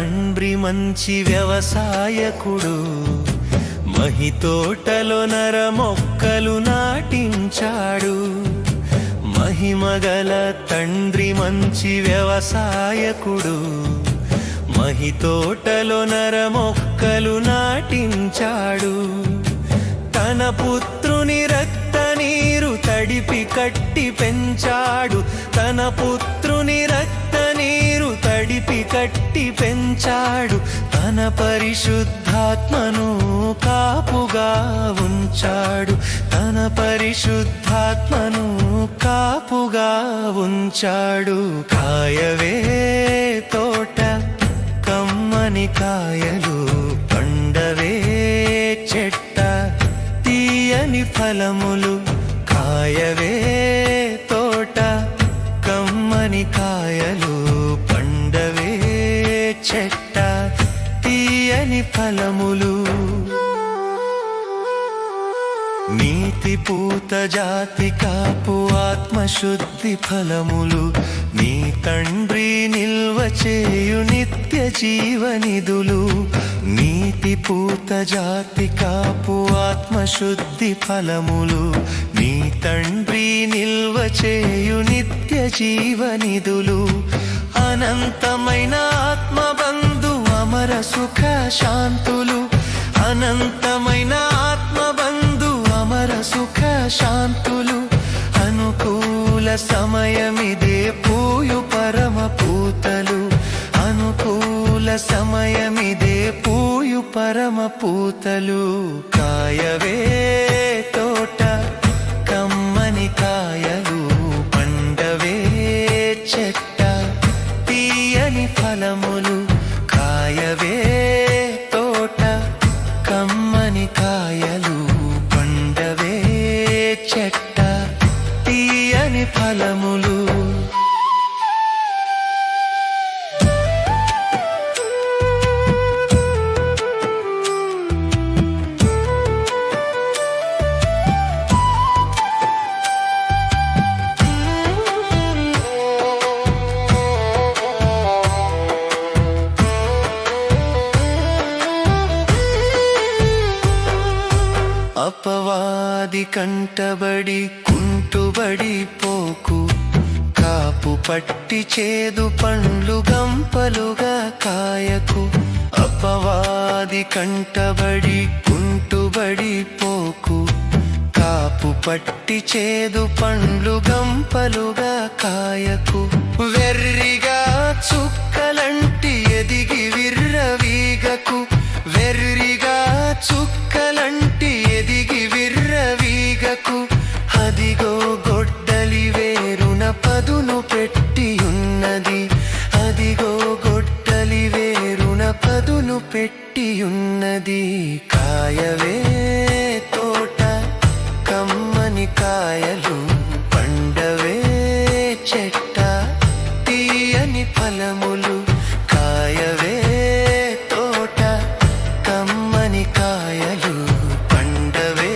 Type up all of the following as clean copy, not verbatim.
తండ్రి మంచి వ్యవసాయకుడు, మహి తోటలో నర మొక్కలు నాటించాడు. మహిమగల తండ్రి మంచి వ్యవసాయకుడు, మహి తోటలో నర మొక్కలు నాటించాడు. తన పుత్రుని రక్త నీరు తడిపి కట్టి పెంచాడు. తన పుత్రుని రక్త నీరు తడిపి కట్టి పెంచాడు. తన పరిశుద్ధాత్మను కాపుగా ఉంచాడు. తన పరిశుద్ధాత్మను కాపుగా ఉంచాడు. కాయవే తోట కమ్మని కాయలు, పండవే చెట్ట తీయని ఫలములు. కాయవే తోట కమ్మని కాయలు, పండవే చెట్ట తీయని ఫలములు. నీతి పూత జాతి కాపు ఆత్మశుద్ధి ఫలములు, నీ తండ్రి నిల్వ చేయు నిత్య జీవనిధులు. నీతి పూత జాతి కాపు ఆత్మశుద్ధి ఫలములు, నీ తండ్రి నిల్వ చేయు నిత్య జీవనిధులు. అనంతమైన ఆత్మబంధు అమర సుఖ శాంతులు, అనంతమైన ఆత్మబంధు అమర సుఖ శాంతులు. అనుకూల సమయమిదే పూయు పరమ పూతలు, అనుకూల సమయమిదే పూయు పరమ పూతలు. కాయవే తోట కమ్మని కాయలు, పండవే చెట్ట తీయని ఫలములు. కాయవే తోట కమ్మని కాయలు, పండవే చెట్ట తీయని ఫలములు. అపవాది కంటబడి కుంటుబడి పోకు, కాపు పట్టి చేదు పండ్లు గంపలుగా కాయకు. అపవాది కంటబడి కుంటుబడి పోకు, కాపు పట్టి చేదు పండ్లు గంపలుగా కాయకు. వెర్రిగా చుక్కలంటి ఎదిగి విర్రవీగకు, వెర్రిగా చుక్కలంటి ఎదిగి విర్రవీగకు. అదిగో గొడ్డలి వేరున పదును పెట్టి ఉన్నది, అదిగో గొడ్డలి వేరున పదును పెట్టి ఉన్నది. కాయవే తోట కమ్మని కాయలు, పండవే చెట్ట తీయని ఫలములు. కాయవే తోట కమ్మని కాయలు, పండవే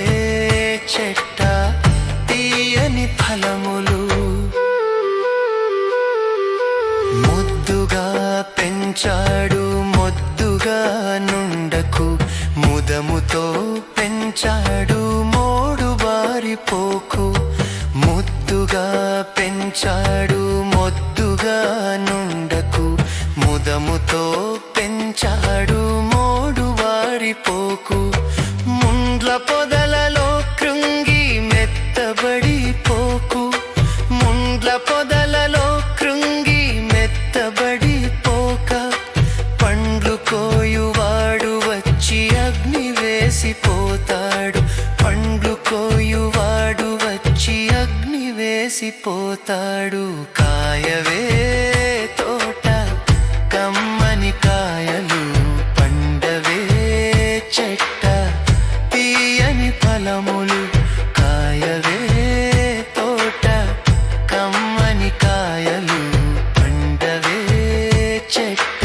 చెట్ట తీయని ఫలములు. ముద్దుగా పెంచాడు మొద్దుగా నుండకు, ముదముతో పెంచాడు మోడు బారిపోకు. ముద్దుగా పెంచాడు మొద్దుగా నుండకు, ముదముతో పెంచాడు మోడు వారిపోకు. ముండ్ల పొదలలో కృంగి మెత్తబడిపోకు, ముండ్ల పొదలలో కృంగి మెత్తబడిపోక. పండ్లు కోయువాడు వచ్చి అగ్ని వేసిపోతాడు, పండ్లు కోయువాడు వచ్చి అగ్ని వేసిపోతాడు. కాయవే తోట కమ్మని కాయలు, పండవే చెట్ట తీయని ఫలములు. కాయవే తోట కమ్మని కాయలు, పండవే చెట్ట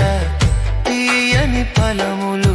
తీయని ఫలములు.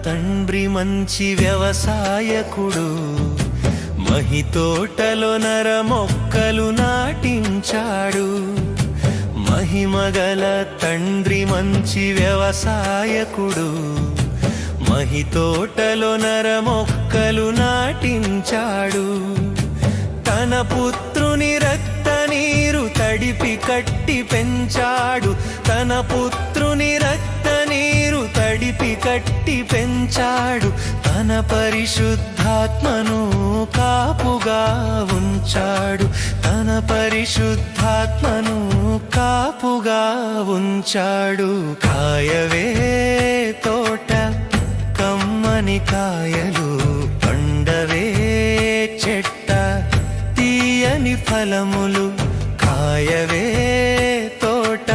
తండ్రి మంచి వ్యవసాయకుడు, మహితోటలో నర మొక్కలు నాటించాడు. మహిమగల తండ్రి మంచి వ్యవసాయకుడు, మహితోటలో నర మొక్కలు నాటించాడు. తన పుత్రుని రక్త నీరు తడిపి కట్టి పెంచాడు. తన పుత్రుని రక్త నీరు తడిపి కట్టి పెంచాడు. తన పరిశుద్ధాత్మను కాపుగా ఉంచాడు. తన పరిశుద్ధాత్మను కాపుగా ఉంచాడు. కాయవే తోట కమ్మని కాయలు, పండవే చెట్ట తీయని ఫలములు. కాయవే తోట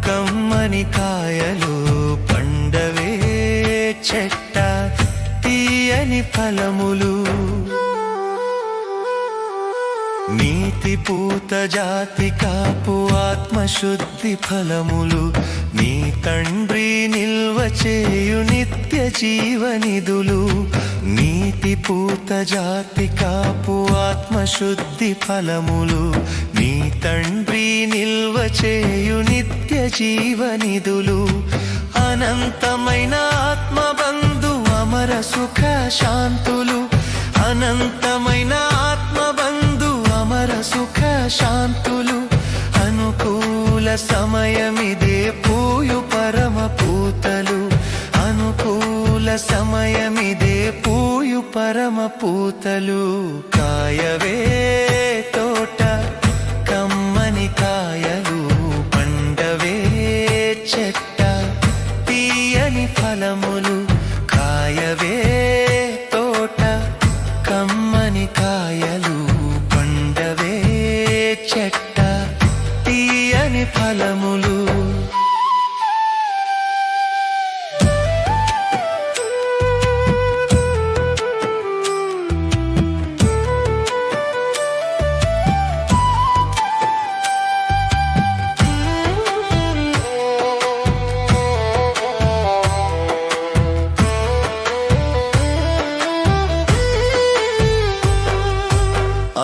కమ్మని కాయలు, పండవే చెట్ట తీయని ఫలములు. నీతి పూత జాతి కాపు ఆత్మశుద్ధి ఫలములు, నీ తండ్రి నిల్వ చేయు నిత్య జీవనిధులు. నీతి పూత జాతి కాపు ఆత్మశుద్ధి ఫలములు, నీ తండ్రి నిల్వ చేయు నిత్య జీవనిధులు. అనంతమైన ఆత్మబంధు అమర సుఖ శాంతులు, అనంతమైన ఆత్మబంధు అమర సుఖ శాంతులు. అనుకూల సమయమిదే పూయు పరమ పూతలు, అనుకూల సమయమిదే పూయు పరమ పూతలు. కాయవే తోట కమ్మని కాయలు, పండవే చెట్ట తీయని ఫలములు. కాయవే తోట కమ్మని కాయలు, పండవే చెట్ట తీయని ఫలములు.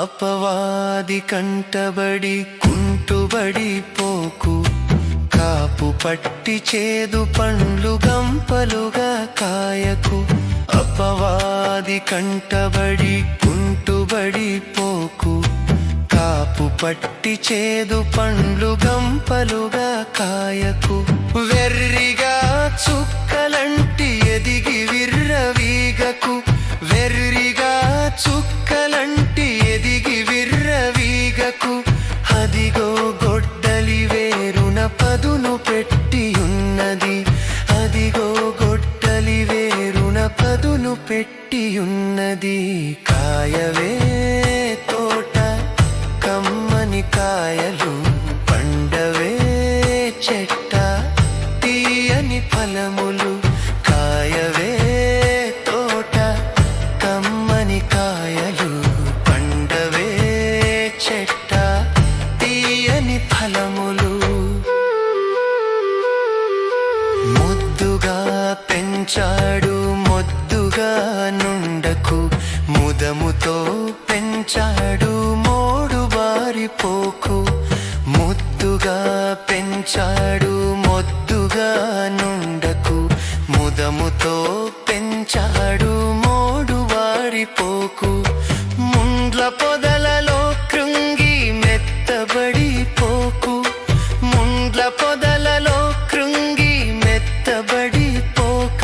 అపవాది కంటబడి కుంటుబడి పోకు, కాపు పట్టి చేదు పండ్లు గంపలుగా కాయకు. అపవాది కంటబడి కుంటుబడి పోకు, కాపు పట్టి చేదు పండ్లు గంపలుగా కాయకు. వెర్రిగా చుక్కలంటి ఎదిగి విర్రవీగకు, వెర్రిగా చుక్కలంటి ఎదిగి విర్రవీగకు. అదిగో గొడ్డలి వేరున పదును పెట్టి ఉన్నది, అదిగో గొడ్డలి వేరున పదును పెట్టి ఉన్నది. కాయవే తోట కమ్మని కాయలు, పండవే చెట్ట తీయని ఫలములు. కాయవే తోట కమ్మని కాయలు, పండవే చెట్ట తీయని ఫలములు. ముద్దుగా పెంచాడు మొద్దుగా నుండకు, ముదముతో పెంచాడు మోడు బారిపోకు. ముద్దుగా పెంచాడు మొద్దుగా నుండకు, ముదముతో పెంచాడు మోడు వారిపోకు. ముండ్ల పొదలలో కృంగి మెత్తబడి పోకు, ముండ్ల పొదలలో కృంగి మెత్తబడి పోక.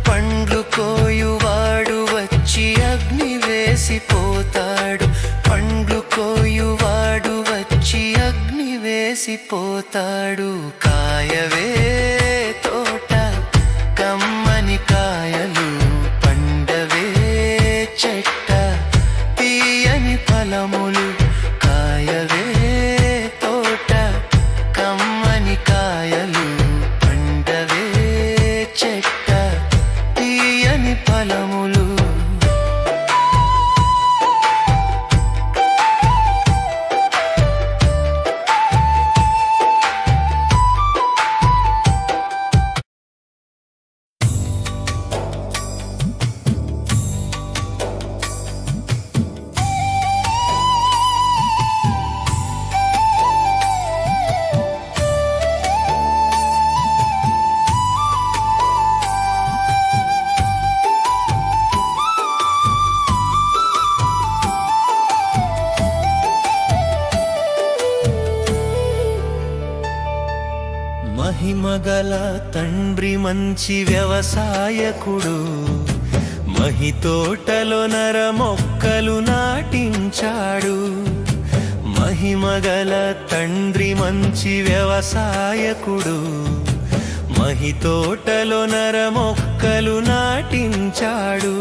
పండ్లు కోయువాడు వచ్చి అగ్ని వేసిపోతాడు, పండ్లు కోయువాడు వచ్చి అగ్ని వేసిపోతాడు. కాయవే తోట కమ్మని కాయలు, పండవే చెట్ట తీయని ఫలములు. కాయవే తోట కమ్మని కాయలు, పండవే చెట్ట తీయని ఫలములు. మహిమగల తండ్రి మంచి వ్యవసాయకుడు మహితోటలో నర మొక్కలు నాటించాడు మహిమగల తండ్రి మంచి వ్యవసాయకుడు మహితోటలో నర మొక్కలు నాటించాడు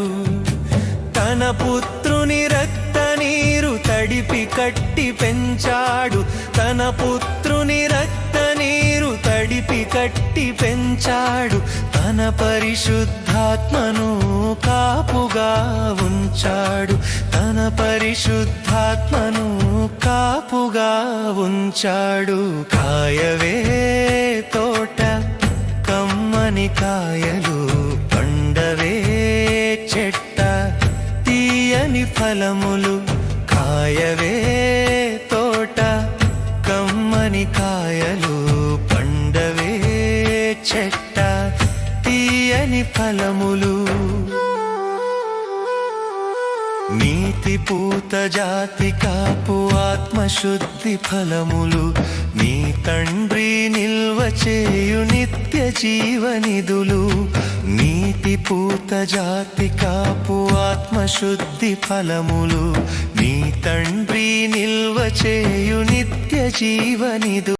తన పుత్రుని రక్త నీరు తడిపి కట్టి పెంచాడు తన పుత్రుని రక్త నీరు తడిపి కట్టి పెంచాడు తన పరిశుద్ధాత్మను కాపుగా ఉంచాడు తన పరిశుద్ధాత్మను కాపుగా ఉంచాడు కాయవే తోట కమ్మని కాయలు పండవే చెట్ట తీయని ఫలములు కాయవే తోట కమ్మని కాయలు పండవే చెట్ట తీయని ఫలములు నీతి పూత జాతి కాపు ఆత్మశుద్ధి ఫలములు నీ తండ్రి నిల్వ చేయు నిత్య జీవనిధులు నీతి పూత జాతి కాపు ఆత్మశుద్ధి ఫలములు నీ తండ్రి నిల్వ చేయు నిత్య జీవనిధులు